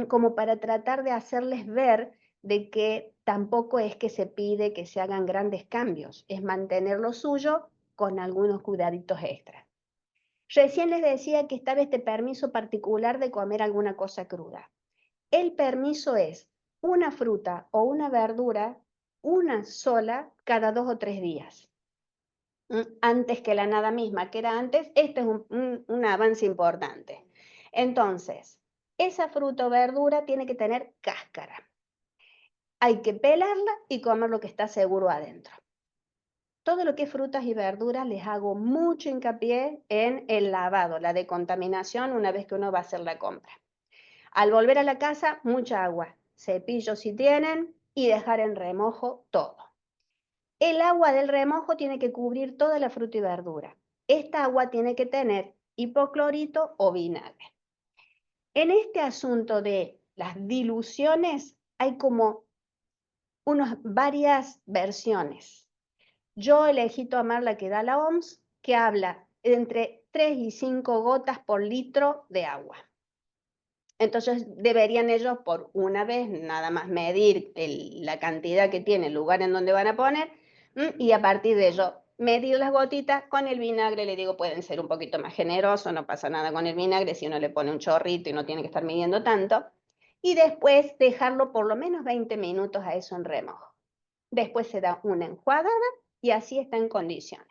Como para tratar de hacerles ver de que tampoco es que se pide que se hagan grandes cambios, es mantener lo suyo con algunos cuidaditos extras. Recién les decía que estaba este permiso particular de comer alguna cosa cruda. El permiso es una fruta o una verdura, una sola cada 2 o 3 días. Antes que la nada misma, que era antes, este es un avance importante. Entonces, esa fruta o verdura tiene que tener cáscara. Hay que pelarla y comer lo que está seguro adentro. Todo lo que es frutas y verduras les hago mucho hincapié en el lavado, la decontaminación una vez que uno va a hacer la compra. Al volver a la casa, mucha agua, cepillo si tienen y dejar en remojo todo. El agua del remojo tiene que cubrir toda la fruta y verdura. Esta agua tiene que tener hipoclorito o vinagre. En este asunto de las diluciones hay como varias versiones. Yo elegí tomar la que da la OMS, que habla entre 3 y 5 gotas por litro de agua. Entonces deberían ellos por una vez nada más medir la cantidad que tiene, el lugar en donde van a poner, y a partir de ello medir las gotitas. Con el vinagre, le digo, pueden ser un poquito más generosos, no pasa nada con el vinagre si uno le pone un chorrito y no tiene que estar midiendo tanto. Y después dejarlo por lo menos 20 minutos a eso en remojo. Después se da una enjuagada y así está en condiciones.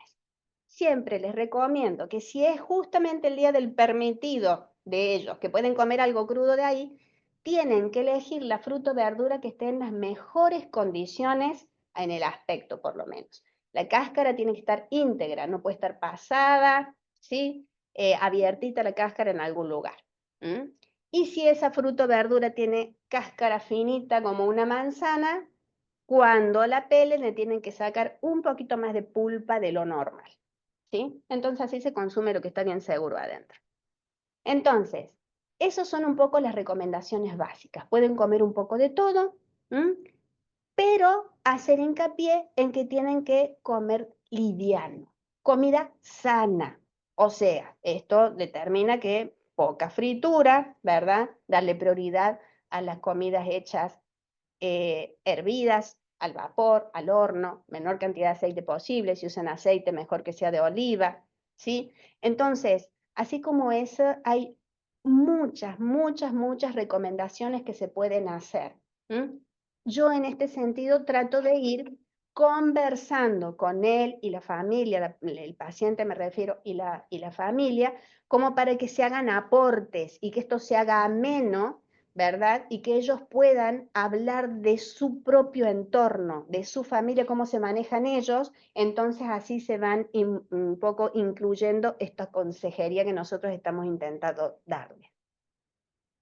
Siempre les recomiendo que si es justamente el día del permitido de ellos, que pueden comer algo crudo de ahí, tienen que elegir la fruta o verdura que esté en las mejores condiciones en el aspecto, por lo menos. La cáscara tiene que estar íntegra, no puede estar pasada, ¿sí? Abiertita la cáscara en algún lugar. Y si esa fruta o verdura tiene cáscara finita como una manzana, cuando la pelen le tienen que sacar un poquito más de pulpa de lo normal, ¿sí? Entonces así se consume lo que está bien seguro adentro. Entonces, esas son un poco las recomendaciones básicas. Pueden comer un poco de todo, pero hacer hincapié en que tienen que comer liviano, comida sana. O sea, esto determina que poca fritura, ¿verdad? Darle prioridad a las comidas hechas hervidas al vapor, al horno, menor cantidad de aceite posible. Si usan aceite, mejor que sea de oliva, ¿sí? Entonces, así como eso, hay muchas recomendaciones que se pueden hacer. Yo en este sentido trato de ir conversando con él y la familia, el paciente me refiero, y la familia, como para que se hagan aportes y que esto se haga ameno, ¿verdad? Y que ellos puedan hablar de su propio entorno, de su familia, cómo se manejan ellos. Entonces así se van un poco incluyendo esta consejería que nosotros estamos intentando darles.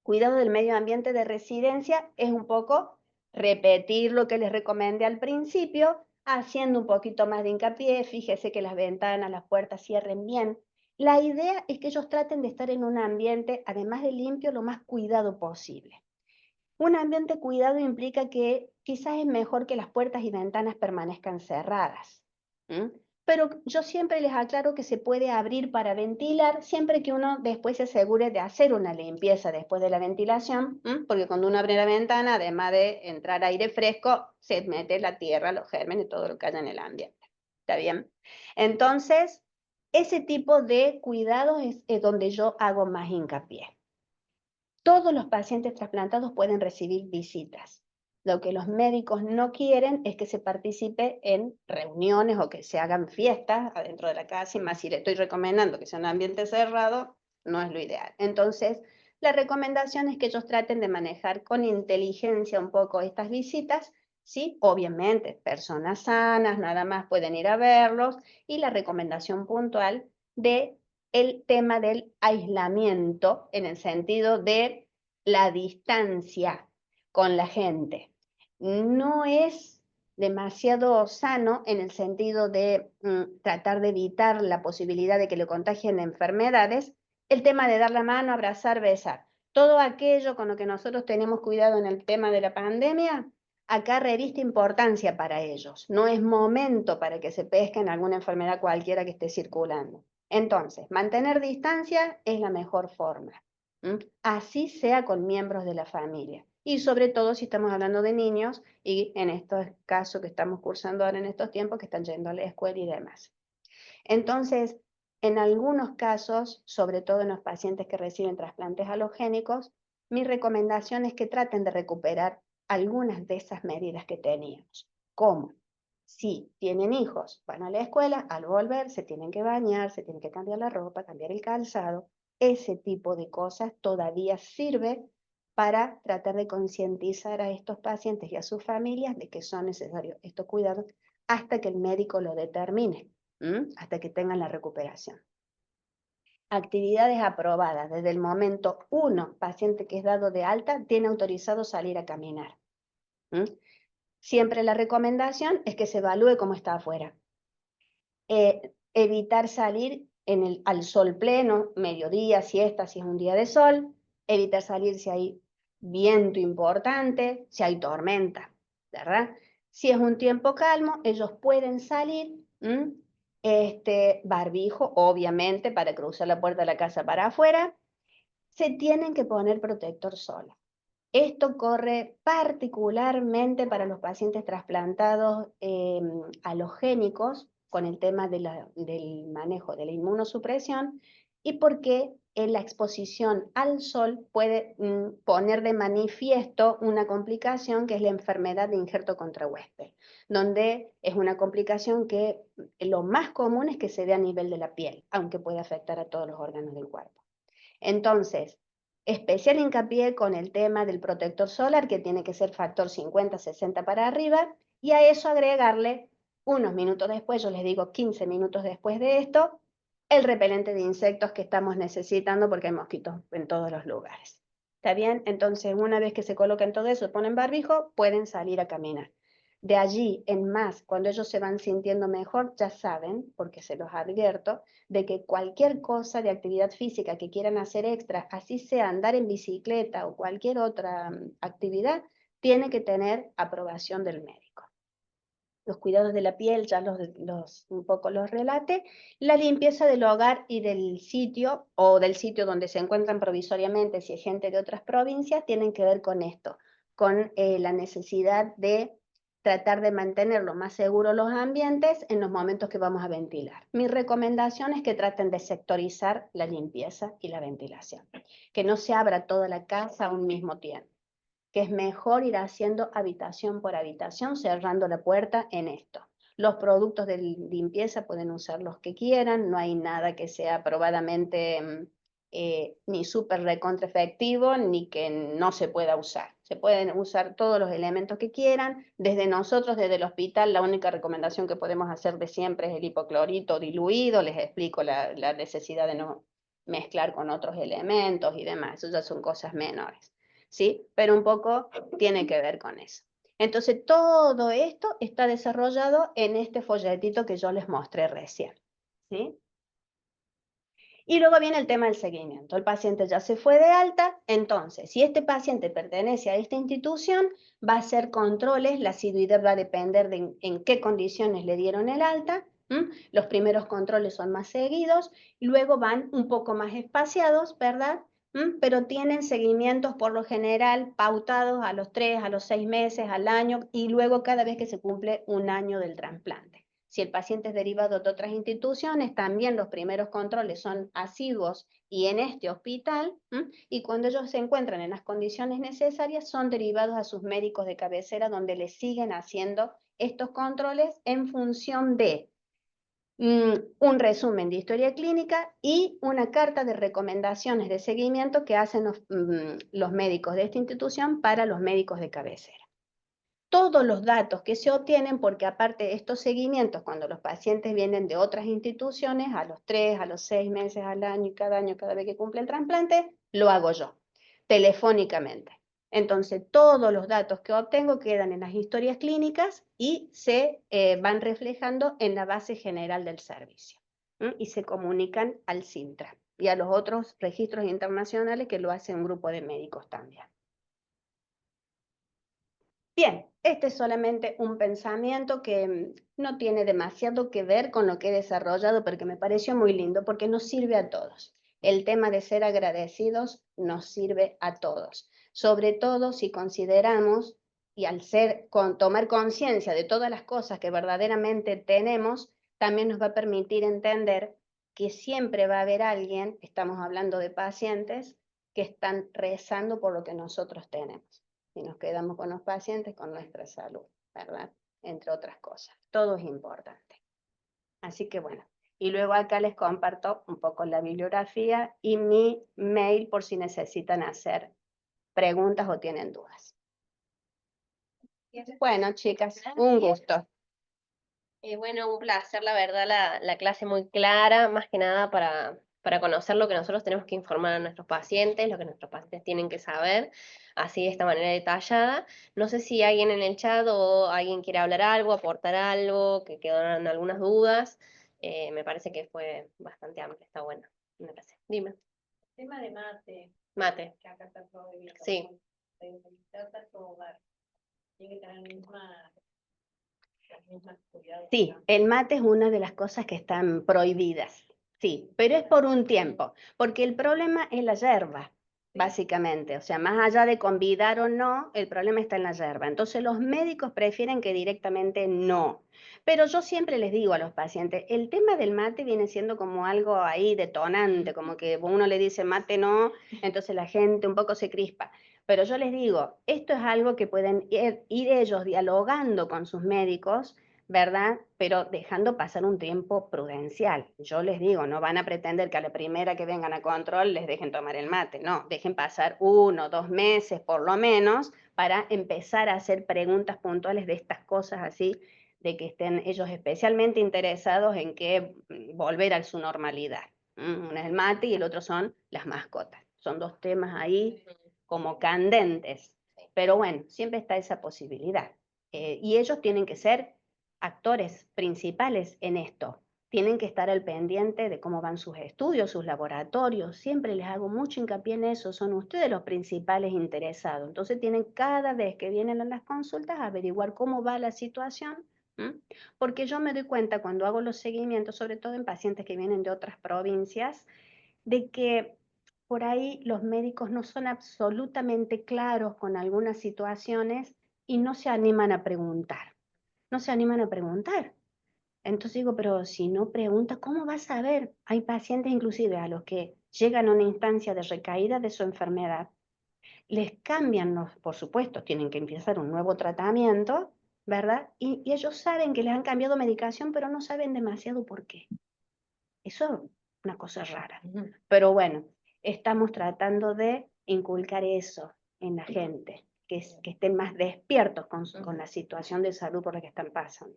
Cuidado del medio ambiente de residencia es un poco repetir lo que les recomendé al principio, haciendo un poquito más de hincapié. Fíjese que las ventanas, las puertas cierren bien. La idea es que ellos traten de estar en un ambiente, además de limpio, lo más cuidado posible. Un ambiente cuidado implica que quizás es mejor que las puertas y ventanas permanezcan cerradas. Pero yo siempre les aclaro que se puede abrir para ventilar, siempre que uno después se asegure de hacer una limpieza después de la ventilación, porque cuando uno abre la ventana, además de entrar aire fresco, se mete la tierra, los gérmenes y todo lo que haya en el ambiente. ¿Está bien? Entonces, ese tipo de cuidados es donde yo hago más hincapié. Todos los pacientes trasplantados pueden recibir visitas. Lo que los médicos no quieren es que se participe en reuniones o que se hagan fiestas adentro de la casa, y más si le estoy recomendando que sea un ambiente cerrado, no es lo ideal. Entonces, la recomendación es que ellos traten de manejar con inteligencia un poco estas visitas, ¿sí? Obviamente, personas sanas, nada más pueden ir a verlos, y la recomendación puntual de el tema del aislamiento en el sentido de la distancia con la gente. No es demasiado sano en el sentido de tratar de evitar la posibilidad de que le contagien enfermedades, el tema de dar la mano, abrazar, besar. Todo aquello con lo que nosotros tenemos cuidado en el tema de la pandemia, acá reviste importancia para ellos. No es momento para que se pesquen alguna enfermedad cualquiera que esté circulando. Entonces, mantener distancia es la mejor forma. Así sea con miembros de la familia. Y sobre todo si estamos hablando de niños y en estos casos que estamos cursando ahora en estos tiempos que están yendo a la escuela y demás. Entonces, en algunos casos, sobre todo en los pacientes que reciben trasplantes halogénicos, mi recomendación es que traten de recuperar algunas de esas medidas que teníamos. ¿Cómo? Si tienen hijos, van a la escuela, al volver se tienen que bañar, se tienen que cambiar la ropa, cambiar el calzado. Ese tipo de cosas todavía sirve para tratar de concientizar a estos pacientes y a sus familias de que son necesarios estos cuidados hasta que el médico lo determine, hasta que tengan la recuperación. Actividades aprobadas. Desde el momento 1, paciente que es dado de alta tiene autorizado salir a caminar. Siempre la recomendación es que se evalúe cómo está afuera. Evitar salir al sol pleno, mediodía, siesta, si es un día de sol. Evitar salir si hay viento importante, si hay tormenta, ¿verdad? Si es un tiempo calmo, ellos pueden salir, Barbijo, obviamente, para cruzar la puerta de la casa para afuera. Se tienen que poner protector solar. Esto corre particularmente para los pacientes trasplantados alogénicos con el tema del manejo de la inmunosupresión y porque la exposición al sol puede poner de manifiesto una complicación que es la enfermedad de injerto contrahuésped, donde es una complicación que lo más común es que se dé a nivel de la piel, aunque puede afectar a todos los órganos del cuerpo. Entonces, especial hincapié con el tema del protector solar, que tiene que ser factor 50, 60 para arriba, y a eso agregarle unos minutos después, yo les digo 15 minutos después de esto, el repelente de insectos que estamos necesitando porque hay mosquitos en todos los lugares. ¿Está bien? Entonces, una vez que se coloquen todo eso, ponen barbijo, pueden salir a caminar. De allí en más, cuando ellos se van sintiendo mejor, ya saben, porque se los advierto, de que cualquier cosa de actividad física que quieran hacer extra, así sea andar en bicicleta o cualquier otra actividad, tiene que tener aprobación del médico. Los cuidados de la piel ya un poco los relate. La limpieza del hogar y del sitio, o del sitio donde se encuentran provisoriamente, si hay gente de otras provincias, tienen que ver con esto, con la necesidad de tratar de mantener lo más seguros los ambientes en los momentos que vamos a ventilar. Mi recomendación es que traten de sectorizar la limpieza y la ventilación, que no se abra toda la casa a un mismo tiempo, que es mejor ir haciendo habitación por habitación, cerrando la puerta en esto. Los productos de limpieza pueden usar los que quieran, no hay nada que sea probadamente ni súper recontra efectivo, ni que no se pueda usar. Se pueden usar todos los elementos que quieran. Desde nosotros, desde el hospital, la única recomendación que podemos hacer de siempre es el hipoclorito diluido. Les explico la necesidad de no mezclar con otros elementos y demás. Eso ya son cosas menores, ¿sí? Pero un poco tiene que ver con eso. Entonces, todo esto está desarrollado en este folletito que yo les mostré recién, ¿sí? Y luego viene el tema del seguimiento. El paciente ya se fue de alta, entonces, si este paciente pertenece a esta institución, va a hacer controles, la asiduidad va a depender de en qué condiciones le dieron el alta. Los primeros controles son más seguidos, luego van un poco más espaciados, ¿verdad? Pero tienen seguimientos por lo general pautados a los 3, a los 6 meses, al año, y luego cada vez que se cumple un año del trasplante. Si el paciente es derivado de otras instituciones, también los primeros controles son asiduos y en este hospital, y cuando ellos se encuentran en las condiciones necesarias, son derivados a sus médicos de cabecera, donde les siguen haciendo estos controles en función de un resumen de historia clínica y una carta de recomendaciones de seguimiento que hacen los médicos de esta institución para los médicos de cabecera. Todos los datos que se obtienen, porque aparte de estos seguimientos, cuando los pacientes vienen de otras instituciones, a los 3, a los 6 meses, al año y cada vez que cumple el trasplante, lo hago yo, telefónicamente. Entonces, todos los datos que obtengo quedan en las historias clínicas y se van reflejando en la base general del servicio. Y se comunican al Sintra y a los otros registros internacionales que lo hace un grupo de médicos también. Bien, este es solamente un pensamiento que no tiene demasiado que ver con lo que he desarrollado, pero que me pareció muy lindo porque nos sirve a todos. El tema de ser agradecidos nos sirve a todos, sobre todo si consideramos y al tomar conciencia de todas las cosas que verdaderamente tenemos, también nos va a permitir entender que siempre va a haber alguien, estamos hablando de pacientes, que están rezando por lo que nosotros tenemos. Y nos quedamos con los pacientes, con nuestra salud, ¿verdad? Entre otras cosas. Todo es importante. Así que bueno. Y luego acá les comparto un poco la bibliografía y mi mail por si necesitan hacer preguntas o tienen dudas. Bueno, chicas, un gusto. Bueno, un placer, la verdad, la clase muy clara, más que nada para conocer lo que nosotros tenemos que informar a nuestros pacientes, lo que nuestros pacientes tienen que saber, así de esta manera detallada. No sé si alguien en el chat o alguien quiere hablar algo, aportar algo, que quedaron algunas dudas. Me parece que fue bastante amplio, está bueno. Me parece. Dime. El tema de mate. Mate. Que acá está todo de Sí. Tiene que tener la misma las mismas actividades. Sí, el mate es una de las cosas que están prohibidas, sí, pero es por un tiempo, porque el problema es la yerba, básicamente, o sea, más allá de convidar o no, el problema está en la yerba. Entonces los médicos prefieren que directamente no, pero yo siempre les digo a los pacientes, el tema del mate viene siendo como algo ahí detonante, como que uno le dice mate no, entonces la gente un poco se crispa. Pero yo les digo, esto es algo que pueden ir ellos dialogando con sus médicos, ¿verdad? Pero dejando pasar un tiempo prudencial. Yo les digo, no van a pretender que a la primera que vengan a control les dejen tomar el mate, no, dejen pasar 1 o 2 meses por lo menos para empezar a hacer preguntas puntuales de estas cosas así, de que estén ellos especialmente interesados en que volver a su normalidad. Uno es el mate y el otro son las mascotas. Son 2 temas ahí como candentes, pero bueno, siempre está esa posibilidad. Y ellos tienen que ser actores principales en esto. Tienen que estar al pendiente de cómo van sus estudios, sus laboratorios. Siempre les hago mucho hincapié en eso. Son ustedes los principales interesados. Entonces tienen cada vez que vienen a las consultas a averiguar cómo va la situación. Porque yo me doy cuenta cuando hago los seguimientos, sobre todo en pacientes que vienen de otras provincias, de que por ahí los médicos no son absolutamente claros con algunas situaciones y no se animan a preguntar. No se animan a preguntar. Entonces digo, pero si no pregunta, ¿cómo vas a saber? Hay pacientes inclusive a los que llegan a una instancia de recaída de su enfermedad, les cambian, por supuesto, tienen que empezar un nuevo tratamiento, ¿verdad? Y ellos saben que les han cambiado medicación, pero no saben demasiado por qué. Eso es una cosa rara. Pero bueno, estamos tratando de inculcar eso en la gente, que estén más despiertos con la situación de salud por la que están pasando.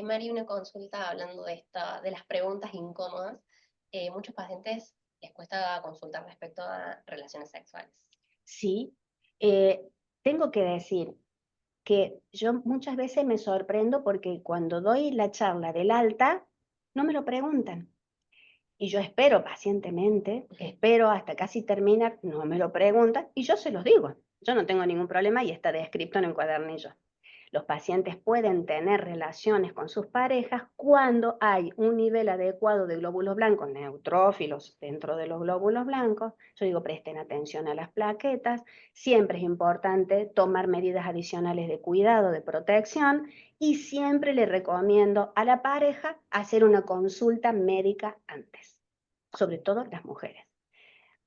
Mari, una consulta hablando de las preguntas incómodas. Muchos pacientes les cuesta consultar respecto a relaciones sexuales. Sí, tengo que decir que yo muchas veces me sorprendo porque cuando doy la charla del alta, no me lo preguntan. Y yo espero pacientemente, espero hasta casi terminar, no me lo preguntan, y yo se los digo. Yo no tengo ningún problema y está descrito en el cuadernillo. Los pacientes pueden tener relaciones con sus parejas cuando hay un nivel adecuado de glóbulos blancos, neutrófilos dentro de los glóbulos blancos. Yo digo, presten atención a las plaquetas. Siempre es importante tomar medidas adicionales de cuidado, de protección, y siempre le recomiendo a la pareja hacer una consulta médica antes, sobre todo las mujeres.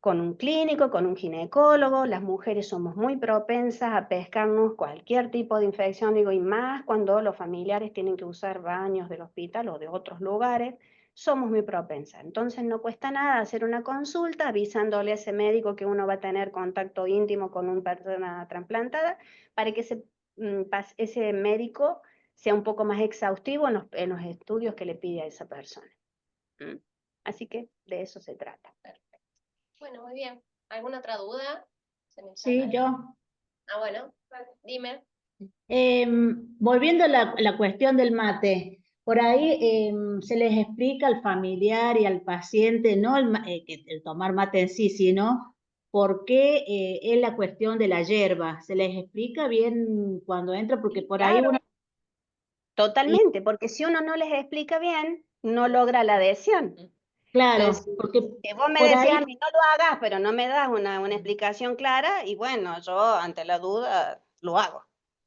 Con un clínico, con un ginecólogo, las mujeres somos muy propensas a pescarnos cualquier tipo de infección, digo, y más cuando los familiares tienen que usar baños del hospital o de otros lugares, somos muy propensas. Entonces no cuesta nada hacer una consulta avisándole a ese médico que uno va a tener contacto íntimo con una persona trasplantada para que ese médico sea un poco más exhaustivo en los estudios que le pide a esa persona. Así que de eso se trata. Bueno, muy bien. ¿Alguna otra duda? Sí, yo. Ah, bueno, dime. Volviendo a la cuestión del mate, por ahí se les explica al familiar y al paciente, no el tomar mate en sí, sino por qué es la cuestión de la yerba. Se les explica bien cuando entra, porque por ahí Claro. uno... Totalmente, porque si uno no les explica bien, no logra la adhesión. Claro, Entonces, porque que vos me por decías ahí... a mí, no lo hagas, pero no me das una explicación clara, y bueno, yo ante la duda lo hago,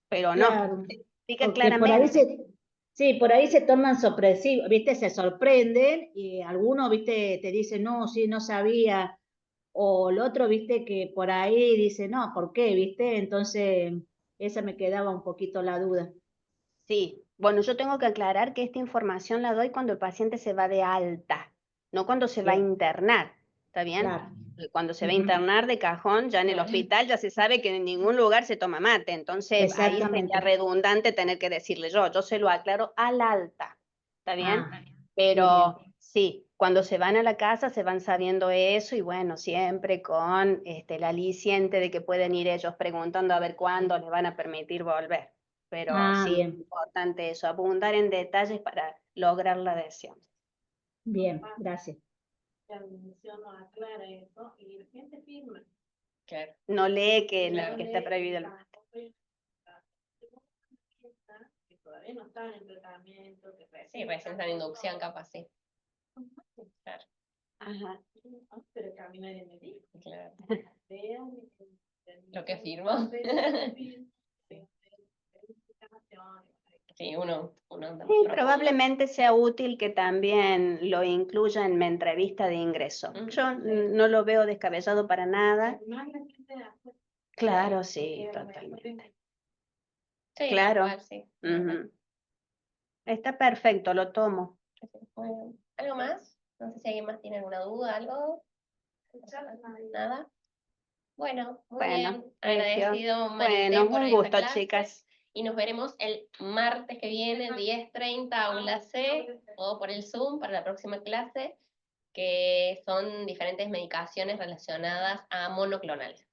pero no, Claro, se explica porque por ahí claramente. sí, por ahí se toman sorpresivos, ¿viste? Se sorprenden y algunos, ¿viste? Te dicen, no, sí, no sabía, o el otro, ¿viste? Que por ahí dice, no, ¿por qué? ¿Viste? Entonces, esa me quedaba un poquito la duda. Sí, bueno, yo tengo que aclarar que esta información la doy cuando el paciente se va de alta, no cuando se va a Bien, internar, ¿está bien? claro. Cuando se va a Ujú. internar de cajón, ya en el hospital ya se sabe que en ningún lugar se toma mate, entonces ahí sería Exactamente. redundante tener que decirle yo se lo aclaro al alta, ¿está bien? Ah, qué Pero bien. sí, cuando se van a la casa se van sabiendo eso y bueno, siempre con el aliciente de que pueden ir ellos preguntando a ver cuándo les van a permitir volver. Pero Ah, sí, es bien, importante eso, abundar en detalles para lograr la adhesión. bien, gracias. La administración nos aclara eso y la gente firma. Claro. No lee que, No que está lee, prohibido el tampoco es- que todavía ahí no están en tratamiento, que Sí, recién está en inducción capaz, sí. Claro, Ajá. Pero que a mí nadie me dijo. claro. Vean Lo que firmó. Sí, uno Sí, probablemente sea útil que también lo incluya en mi entrevista de ingreso. Ujú. Yo no lo veo descabellado para nada. Claro, sí, totalmente. Sí, Claro. tal cual, sí. Ujú. Está perfecto, lo tomo. Bueno, ¿algo más? No sé si alguien más tiene alguna duda, algo. ¿Nada? Bueno, muy Bueno, bien. Agradecido, bueno, Marité, por un esta gusto, clase. chicas. Y nos veremos el martes que viene, 10:30, aula C, o por el Zoom para la próxima clase, que son diferentes medicaciones relacionadas a monoclonales.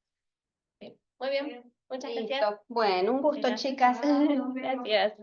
Bien, muy bien, muchas gracias. Listo. Bueno, un gusto, chicas. Gracias.